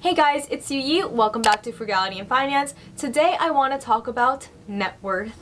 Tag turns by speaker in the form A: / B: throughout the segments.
A: Hey guys, it's Yi. Welcome back to Frugality and Finance. Today I want to talk about net worth.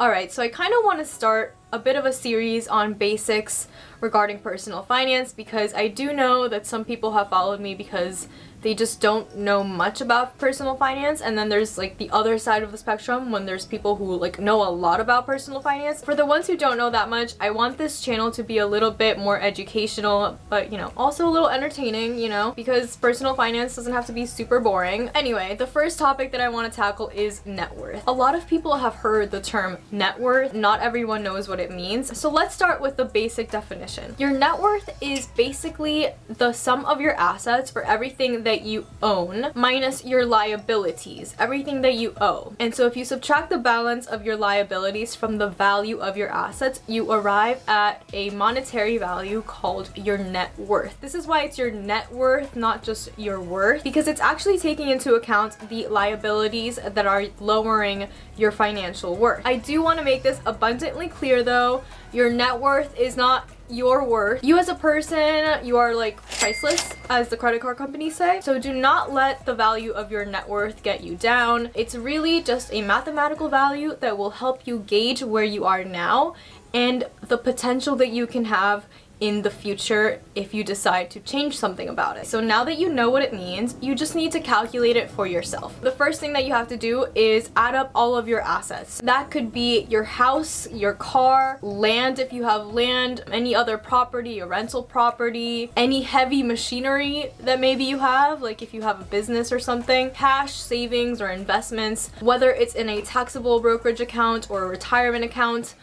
A: Alright, so I kind of want to start a bit of a series on basics regarding personal finance because I do know that some people have followed me because they just don't know much about personal finance, and then there's like the other side of the spectrum when there's people who like know a lot about personal finance. For the ones who don't know that much, I want this channel to be a little bit more educational, but also a little entertaining, because personal finance doesn't have to be super boring. Anyway, the first topic that I want to tackle is net worth. A lot of people have heard the term net worth. Not everyone knows what it means. So let's start with the basic definition. Your net worth is basically the sum of your assets, or everything that you own, minus your liabilities, everything that you owe. And so if you subtract the balance of your liabilities from the value of your assets, you arrive at a monetary value called your net worth. This is why it's your net worth, not just your worth, because it's actually taking into account the liabilities that are lowering your financial worth. I do want to make this abundantly clear though, your net worth is not your worth. You as a person, you are like priceless, as the credit card companies say. So do not let the value of your net worth get you down. It's really just a mathematical value that will help you gauge where you are now and the potential that you can have in the future if you decide to change something about it. So now that you know what it means, you just need to calculate it for yourself. The first thing that you have to do is add up all of your assets. That could be your house, your car, land if you have land, any other property, a rental property, any heavy machinery that maybe you have, like if you have a business or something, cash, savings, or investments, whether it's in a taxable brokerage account or a retirement account.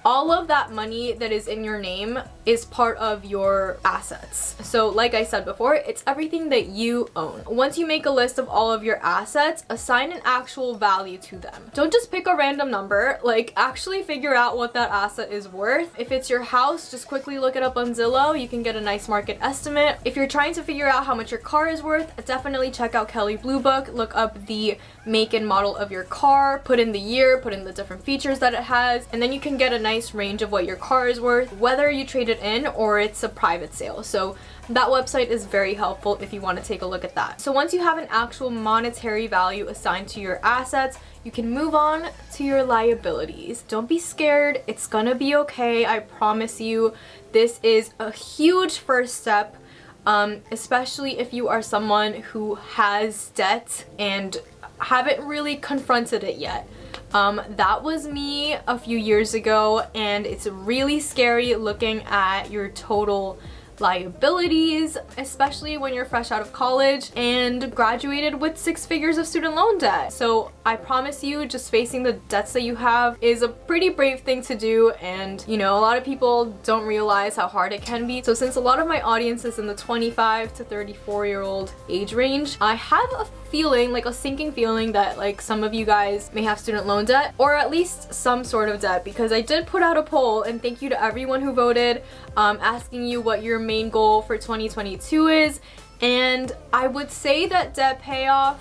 A: All of that money that is in your name is part of your assets. So like I said before, it's everything that you own. Once you make a list of all of your assets, assign an actual value to them. Don't just pick a random number, like actually figure out what that asset is worth. If it's your house, just quickly look it up on Zillow. You can get a nice market estimate. If you're trying to figure out how much your car is worth, definitely check out Kelley Blue Book. Look up the make and model of your car, put in the year, put in the different features that it has, and then you can get a nice range of what your car is worth, whether you trade it in or it's a private sale. So that website is very helpful if you want to take a look at that. So once you have an actual monetary value assigned to your assets, you can move on to your liabilities. Don't be scared. It's gonna be okay. I promise you. This is a huge first step, especially if you are someone who has debt and haven't really confronted it yet. That was me a few years ago, and it's really scary looking at your total liabilities, especially when you're fresh out of college and graduated with 6 figures of student loan debt. So I promise you, just facing the debts that you have is a pretty brave thing to do, and a lot of people don't realize how hard it can be. So since a lot of my audience is in the 25 to 34-year-old age range, I have a feeling, like a sinking feeling, that like some of you guys may have student loan debt, or at least some sort of debt, because I did put out a poll, and thank you to everyone who voted, asking you what your main goal for 2022 is, and I would say that debt payoff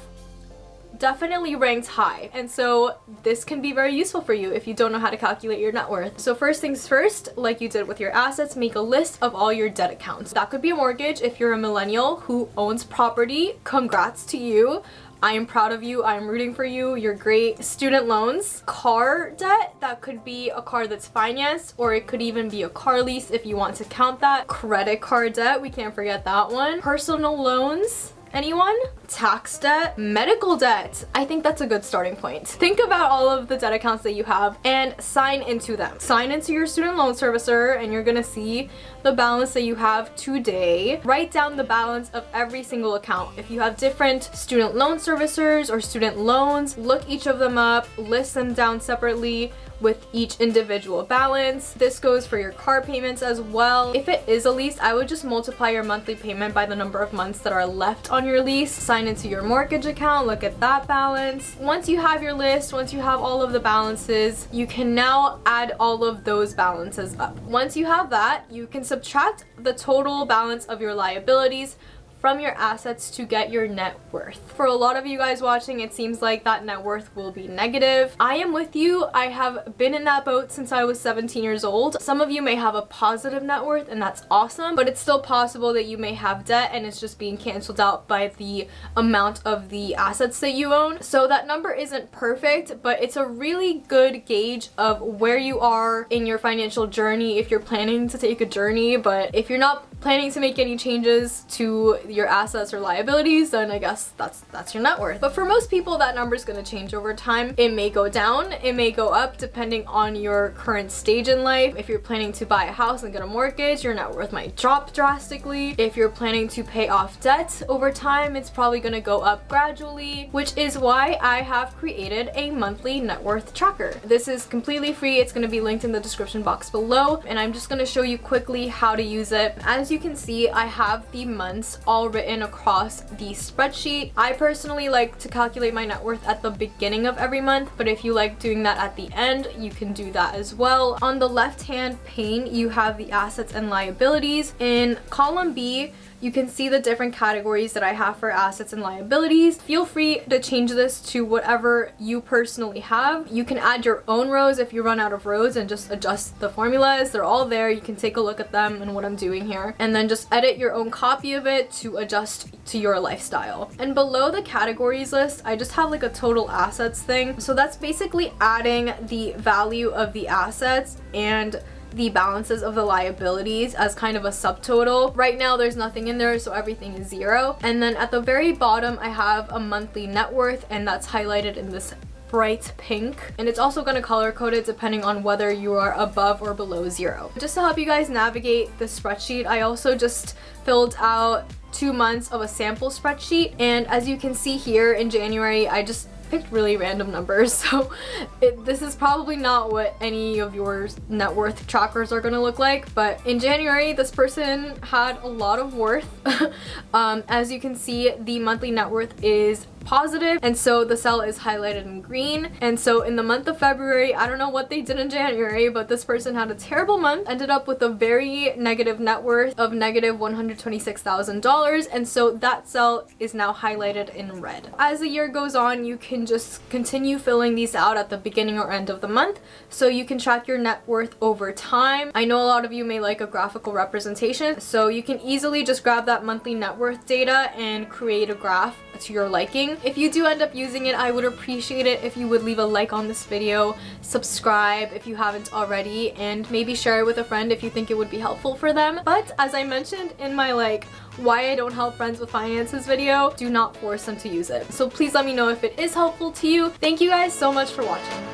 A: definitely ranked high, and so this can be very useful for you if you don't know how to calculate your net worth. So first things first, like you did with your assets, make a list of all your debt accounts. That could be a mortgage if you're a millennial who owns property. Congrats to you. I am proud of you. I am rooting for you. You're great. Student loans, car debt, that could be a car that's financed, or it could even be a car lease if you want to count that. Credit card debt, we can't forget that one. Personal loans, anyone? Tax debt, medical debt. I think that's a good starting point. Think about all of the debt accounts that you have and sign into them. Sign into your student loan servicer, and you're gonna see the balance that you have today. Write down the balance of every single account. If you have different student loan servicers or student loans, look each of them up, list them down separately with each individual balance. This goes for your car payments as well. If it is a lease, I would just multiply your monthly payment by the number of months that are left on your lease. Sign into your mortgage account, look at that balance. Once you have your list, once you have all of the balances, you can now add all of those balances up. Once you have that, you can subtract the total balance of your liabilities from your assets to get your net worth. For a lot of you guys watching, it seems like that net worth will be negative. I am with you. I have been in that boat since I was 17 years old. Some of you may have a positive net worth, and that's awesome, but it's still possible that you may have debt and it's just being canceled out by the amount of the assets that you own. So that number isn't perfect, but it's a really good gauge of where you are in your financial journey if you're planning to take a journey. But if you're not planning to make any changes to your assets or liabilities, then I guess that's your net worth. But for most people, that number is going to change over time. It may go down, it may go up depending on your current stage in life. If you're planning to buy a house and get a mortgage, your net worth might drop drastically. If you're planning to pay off debt over time, it's probably going to go up gradually, which is why I have created a monthly net worth tracker. This is completely free. It's going to be linked in the description box below, and I'm just going to show you quickly how to use it. As you can see, I have the months all written across the spreadsheet. I personally like to calculate my net worth at the beginning of every month, but if you like doing that at the end, you can do that as well. On the left-hand pane, you have the assets and liabilities. In column B, you can see the different categories that I have for assets and liabilities. Feel free to change this to whatever you personally have. You can add your own rows if you run out of rows and just adjust the formulas. They're all there. You can take a look at them and what I'm doing here, and then just edit your own copy of it to adjust to your lifestyle. And below the categories list, I just have like a total assets thing. So that's basically adding the value of the assets and the balances of the liabilities as kind of a subtotal. Right now there's nothing in there, so everything is zero. And then at the very bottom, I have a monthly net worth, and that's highlighted in this bright pink, and it's also going to color code it depending on whether you are above or below zero. Just to help you guys navigate the spreadsheet, I also just filled out 2 months of a sample spreadsheet, and as you can see here, in January I just picked really random numbers, so this is probably not what any of your net worth trackers are going to look like. But in January, this person had a lot of worth. As you can see, the monthly net worth is positive, and so the cell is highlighted in green. And so in the month of February, I don't know what they did in January, but this person had a terrible month, ended up with a very negative net worth of negative $126,000, and so that cell is now highlighted in red. As the year goes on, you can just continue filling these out at the beginning or end of the month, so you can track your net worth over time. I know a lot of you may like a graphical representation, so you can easily just grab that monthly net worth data and create a graph to your liking. If you do end up using it, I would appreciate it if you would leave a like on this video, subscribe if you haven't already, and maybe share it with a friend if you think it would be helpful for them. But as I mentioned in my why I don't help friends with finances video, do not force them to use it. So please let me know if it is helpful to you. Thank you guys so much for watching.